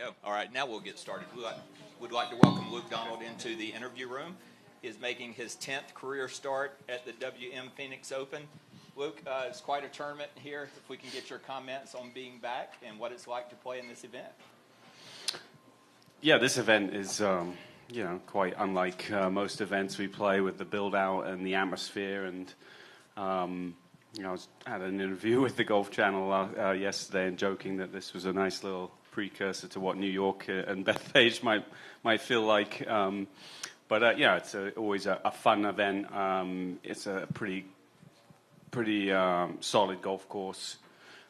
go. All right, now we'll get started. We'd like to welcome Luke Donald into the interview room. He is making his 10th career start at the WM Phoenix Open. Luke, it's quite a tournament here. If we can get your comments on being back and what it's like to play in this event. Yeah, this event is, quite unlike most events we play with the build-out and the atmosphere. And, I had an interview with the Golf Channel yesterday and joking that this was a nice little precursor to what New York and Bethpage might feel like. It's always a fun event. It's a pretty solid golf course.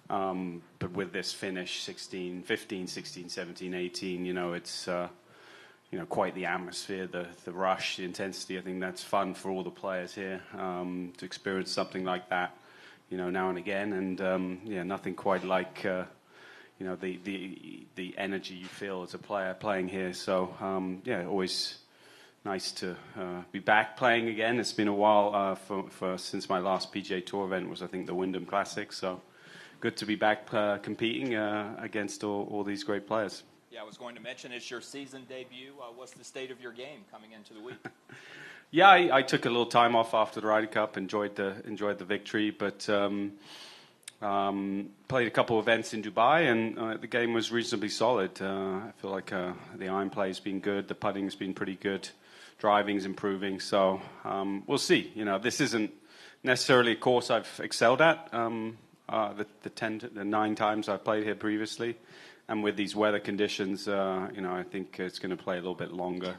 But with this finish, 15, 16, 17, 18, it's quite the atmosphere, the rush, the intensity. I think that's fun for all the players here to experience something like that, now and again. And nothing quite like the energy you feel as a player playing here. So always nice to be back playing again. It's been a while since my last PGA Tour event was, I think, the Wyndham Classic. So good to be back competing against all these great players. Yeah, I was going to mention it's your season debut. What's the state of your game coming into the week? Yeah, I took a little time off after the Ryder Cup. Enjoyed the victory, but played a couple of events in Dubai, and the game was reasonably solid. I feel like the iron play has been good, the putting's been pretty good, driving's improving. So we'll see. This isn't necessarily a course I've excelled at. The 9 times I played here previously, and with these weather conditions, I think it's going to play a little bit longer.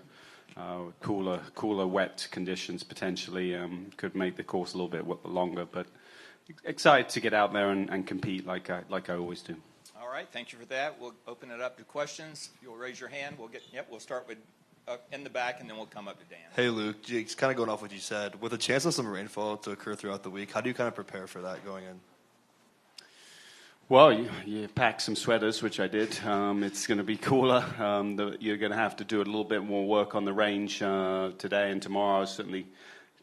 Cooler, wet conditions potentially could make the course a little bit longer, but excited to get out there and compete like I always do. All right, thank you for that. We'll open it up to questions. If you'll raise your hand, we'll start with in the back, and then we'll come up to Dan. Hey, Luke, just kind of going off what you said, with a chance of some rainfall to occur throughout the week, how do you kind of prepare for that going in? Well, you pack some sweaters, which I did. It's going to be cooler. You're going to have to do a little bit more work on the range today and tomorrow. I was certainly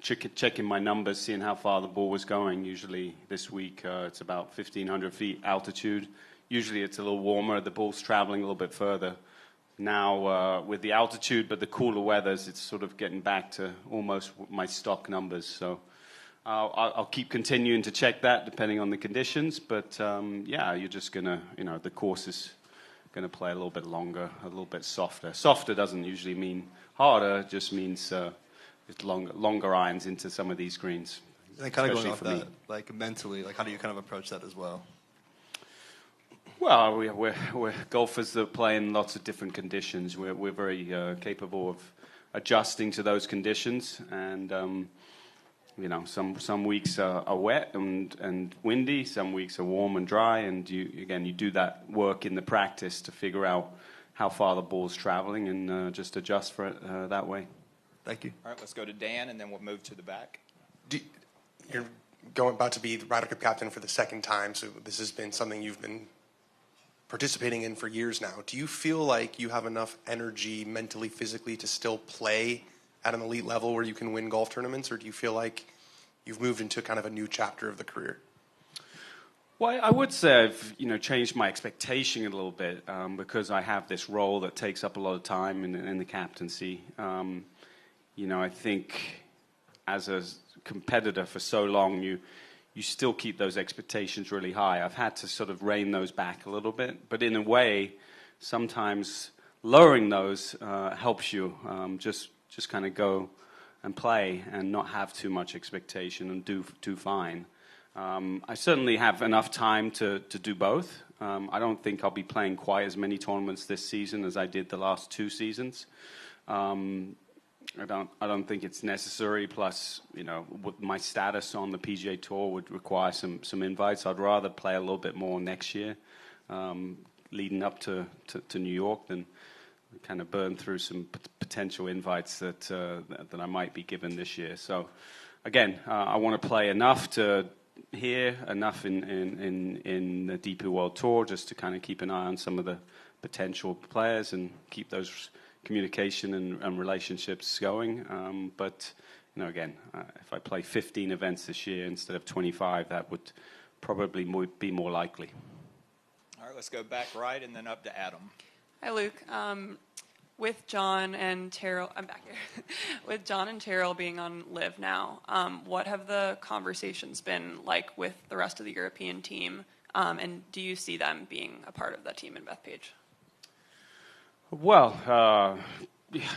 checking my numbers, seeing how far the ball was going. Usually this week it's about 1,500 feet altitude. Usually it's a little warmer. The ball's traveling a little bit further. Now with the altitude but the cooler weathers, it's sort of getting back to almost my stock numbers. So I'll keep continuing to check that depending on the conditions. But you're just going to, the course is going to play a little bit longer, a little bit softer. Softer doesn't usually mean harder. It just means it's longer irons into some of these greens. And kind of going off that, like mentally, like how do you kind of approach that as well? Well, we're golfers that play in lots of different conditions. We're very capable of adjusting to those conditions, and some weeks are wet and windy, some weeks are warm and dry, and you do that work in the practice to figure out how far the ball's traveling and just adjust for it that way. Thank you. All right, let's go to Dan, and then we'll move to the back. You're about to be the Ryder Cup captain for the second time, so this has been something you've been participating in for years now. Do you feel like you have enough energy mentally, physically to still play at an elite level where you can win golf tournaments, or do you feel like you've moved into kind of a new chapter of the career? Well, I would say I've changed my expectation a little bit because I have this role that takes up a lot of time in the captaincy. I think as a competitor for so long, you still keep those expectations really high. I've had to sort of rein those back a little bit, but in a way, sometimes lowering those helps you just kind of go and play and not have too much expectation and do fine. I certainly have enough time to do both. I don't think I'll be playing quite as many tournaments this season as I did the last 2 seasons. I don't think it's necessary. Plus, with my status on the PGA Tour would require some invites. I'd rather play a little bit more next year, leading up to New York, than kind of burn through some potential invites that I might be given this year. So, again, I want to play enough to here, enough in the DP World Tour, just to kind of keep an eye on some of the potential players and keep those communication and relationships going. But again, if I play 15 events this year instead of 25, that would probably be more likely. All right, let's go back right and then up to Adam. Hi, Luke. With John and Terrell, I'm back here. With John and Terrell being on Live now, what have the conversations been like with the rest of the European team? And do you see them being a part of the team in Bethpage? Well,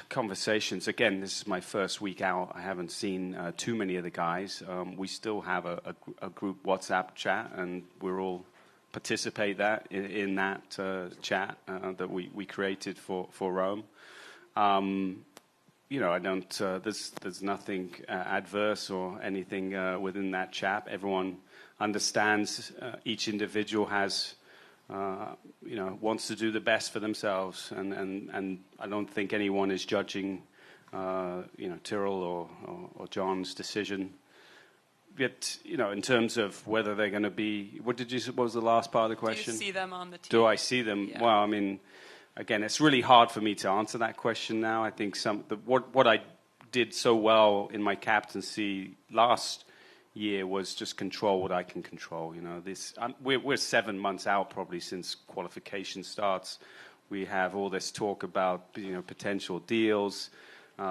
conversations. Again, this is my first week out. I haven't seen too many of the guys. We still have a group WhatsApp chat, and we're all participate in that chat that we created for Rome. I don't. There's nothing adverse or anything within that chat. Everyone understands. Each individual has. Wants to do the best for themselves, and I don't think anyone is judging, Tyrrell or John's decision. Yet, in terms of whether they're going to be, what was the last part of the question? Do you see them on the team? Do I see them? Yeah. Well, I mean, again, it's really hard for me to answer that question now. I think what I did so well in my captaincy last year was just control what I can control. We're 7 months out probably since qualification starts. We have all this talk about potential deals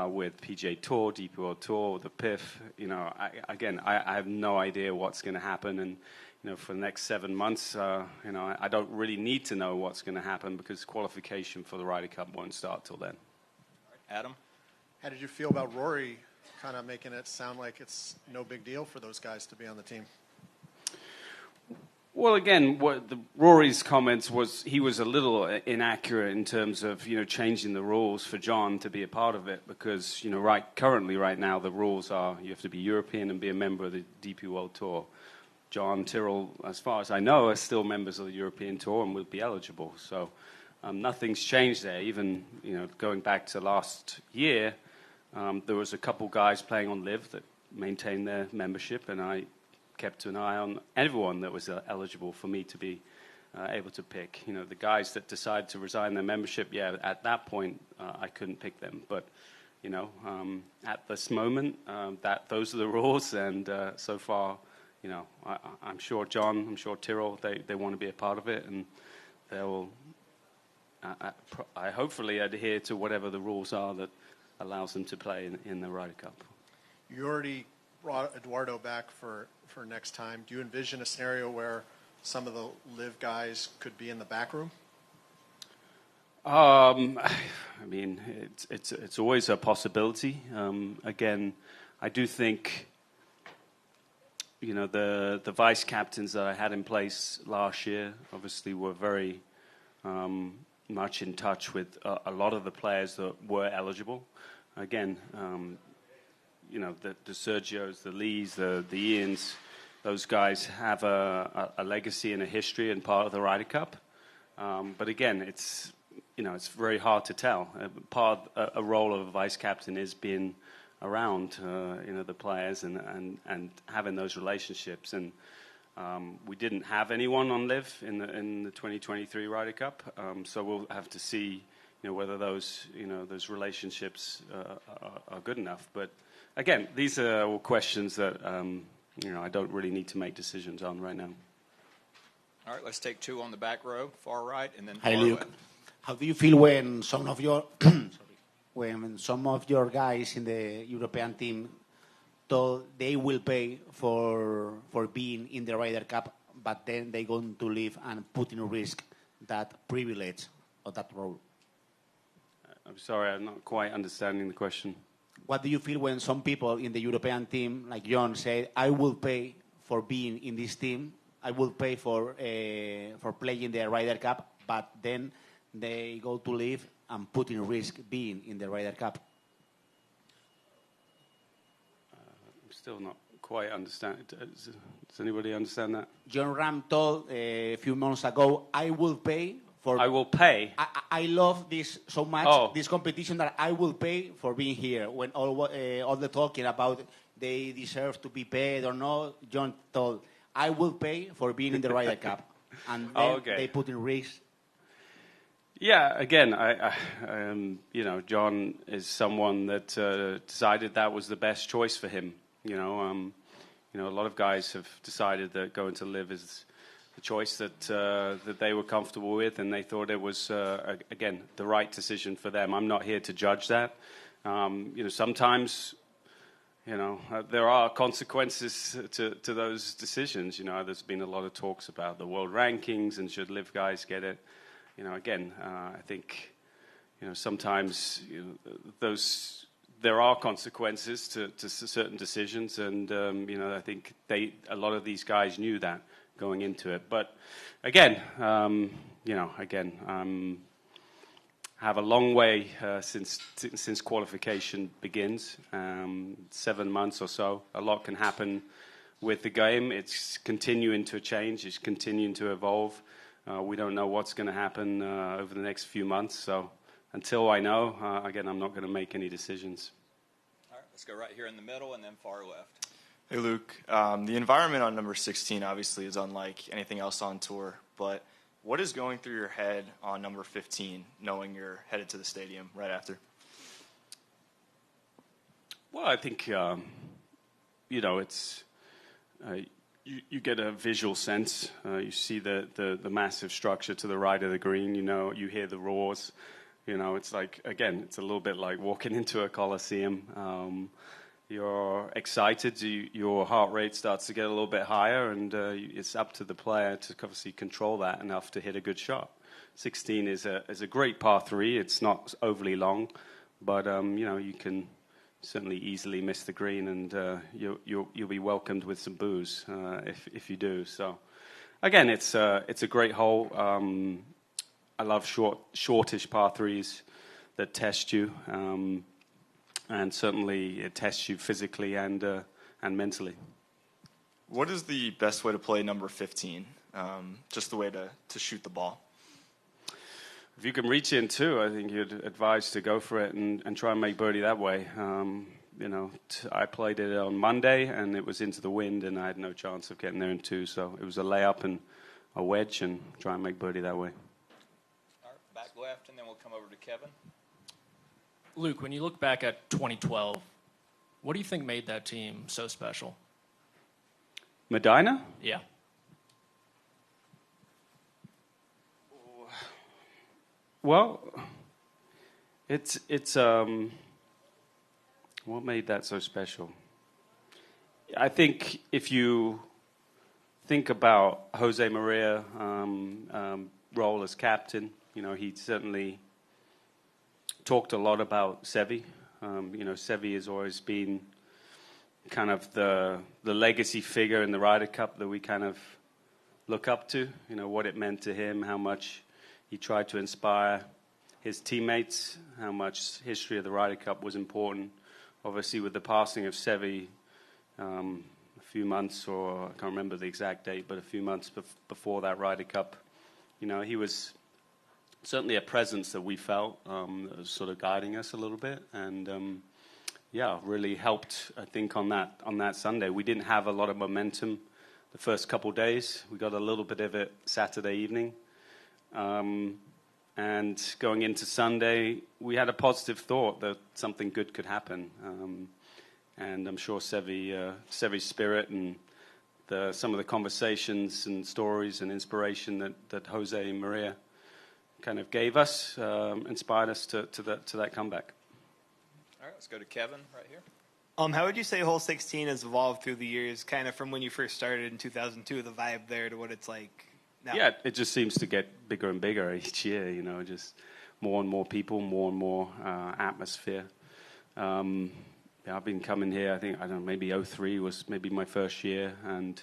with PGA Tour, DP World Tour, the PIF. I have no idea what's going to happen, and for the next 7 months, I don't really need to know what's going to happen because qualification for the Ryder Cup won't start till then. Adam? How did you feel about Rory kind of making it sound like it's no big deal for those guys to be on the team? Well, again, Rory's comments was he was a little inaccurate in terms of changing the rules for John to be a part of it because currently right now the rules are you have to be European and be a member of the DP World Tour. John, Tyrrell, as far as I know, are still members of the European Tour and will be eligible. So nothing's changed there. Even going back to last year. There was a couple guys playing on Live that maintained their membership, and I kept an eye on everyone that was eligible for me to be able to pick. The guys that decided to resign their membership, at that point I couldn't pick them. But at this moment, those are the rules, and so far, I'm sure John, I'm sure Tyrrell, they want to be a part of it, and they will. I hopefully adhere to whatever the rules are that allows them to play in the Ryder Cup. You already brought Eduardo back for next time. Do you envision a scenario where some of the Live guys could be in the back room? I mean, it's always a possibility. Again, I do think the vice captains that I had in place last year obviously were very much in touch with a lot of the players that were eligible. Again, the Sergios, the Lees, the Ians, those guys have a legacy and a history and part of the Ryder Cup. But again, it's very hard to tell. A role of a vice captain is being around, the players and having those relationships. And we didn't have anyone on Live in the 2023 Ryder Cup, so we'll have to see, whether those relationships are good enough. But again, these are all questions that I don't really need to make decisions on right now. All right, let's take two on the back row, far right, and then far Hi, Luke. left. How do you feel when some of your when some of your guys in the European team told they will pay for being in the Ryder Cup, but then they're going to leave and put in risk that privilege or that role? I'm sorry, I'm not quite understanding the question. What do you feel when some people in the European team, like John, say, I will pay for being in this team, I will pay for playing the Ryder Cup, but then they go to leave and put in risk being in the Ryder Cup? I'm still not quite understanding. Does anybody understand that? John Ram told a few months ago, I will pay for... I will pay. I love this so much, this competition, that I will pay for being here. When all the talking about they deserve to be paid or not, John told, I will pay for being in the Ryder Cup. And then they put in risk. Yeah, again, John is someone that decided that was the best choice for him. A lot of guys have decided that going to Live is the choice that they were comfortable with, and they thought it was again the right decision for them. I'm not here to judge that. Sometimes there are consequences to those decisions. There's been a lot of talks about the world rankings and should live guys get it. I think sometimes there are consequences to certain decisions, and I think a lot of these guys knew that going into it. But again, have a long way since qualification begins. 7 months or so. A lot can happen with the game. It's continuing to change. It's continuing to evolve. We don't know what's going to happen over the next few months. So until I know, again, I'm not going to make any decisions. All right, let's go right here in the middle and then far left. Hey, Luke. The environment on number 16 obviously is unlike anything else on tour, but what is going through your head on number 15, knowing you're headed to the stadium right after? Well, I think, it's you get a visual sense. You see the massive structure to the right of the green. You hear the roars. It's like, again, it's a little bit like walking into a coliseum. You're excited. Your heart rate starts to get a little bit higher, and it's up to the player to obviously control that enough to hit a good shot. 16 is a great par 3. It's not overly long, but you can certainly easily miss the green, and you'll be welcomed with some boos if you do. So again, it's a great hole. I love shortish par 3s that test you. And certainly it tests you physically and mentally. What is the best way to play number 15? Just the way to shoot the ball. If you can reach in too, I think you'd advise to go for it and try and make birdie that way. I played it on Monday and it was into the wind and I had no chance of getting there in 2. So it was a layup and a wedge and try and make birdie that way. All right, back left and then we'll come over to Kevin. Luke, when you look back at 2012, what do you think made that team so special? Medina? Yeah. Well, it's what made that so special? I think if you think about Jose Maria role as captain, he certainly talked a lot about Seve. Seve has always been kind of the legacy figure in the Ryder Cup that we kind of look up to. What it meant to him, how much he tried to inspire his teammates, how much history of the Ryder Cup was important. Obviously, with the passing of Seve a few months, or I can't remember the exact date, but a few months before that Ryder Cup, he was certainly a presence that we felt that was sort of guiding us a little bit, and really helped. I think on that Sunday, we didn't have a lot of momentum the first couple days. We got a little bit of it Saturday evening, and going into Sunday, we had a positive thought that something good could happen, and I'm sure Seve's spirit and some of the conversations and stories and inspiration that Jose Maria kind of gave us, inspired us to that comeback. All right, let's go to Kevin right here. How would you say hole 16 has evolved through the years, kind of from when you first started in 2002, the vibe there, to what it's like now? Yeah, it just seems to get bigger and bigger each year, just more and more people, more and more atmosphere. I've been coming here, I think, maybe 03 was maybe my first year, and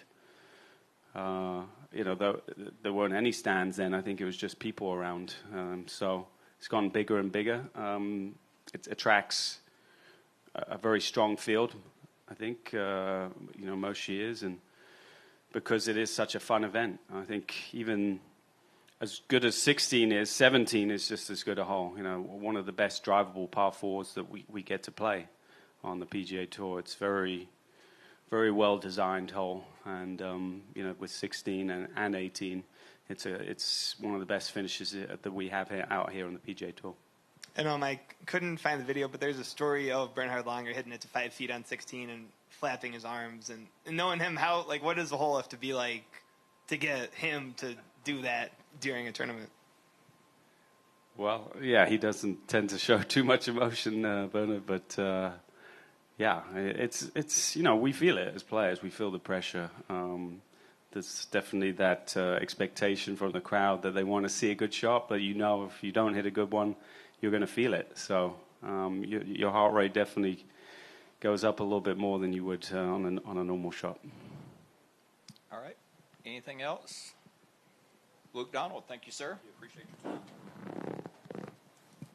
there weren't any stands then. I think it was just people around. So it's gone bigger and bigger. It attracts a very strong field, I think, most years, and because it is such a fun event. I think even as good as 16 is, 17 is just as good a hole. One of the best drivable par 4s that we get to play on the PGA Tour. It's very, very well designed hole, and with 16 and 18, it's one of the best finishes that we have out here on the PGA Tour. And I couldn't find the video, but there's a story of Bernhard Langer hitting it to 5 feet on 16 and flapping his arms, and knowing him, what does the hole have to be like to get him to do that during a tournament? Well, yeah, he doesn't tend to show too much emotion, Bernard, but yeah, it's we feel it as players. We feel the pressure. There's definitely that expectation from the crowd that they want to see a good shot, but if you don't hit a good one, you're going to feel it. So your heart rate definitely goes up a little bit more than you would on a normal shot. All right. Anything else? Luke Donald, thank you, sir. Appreciate your time.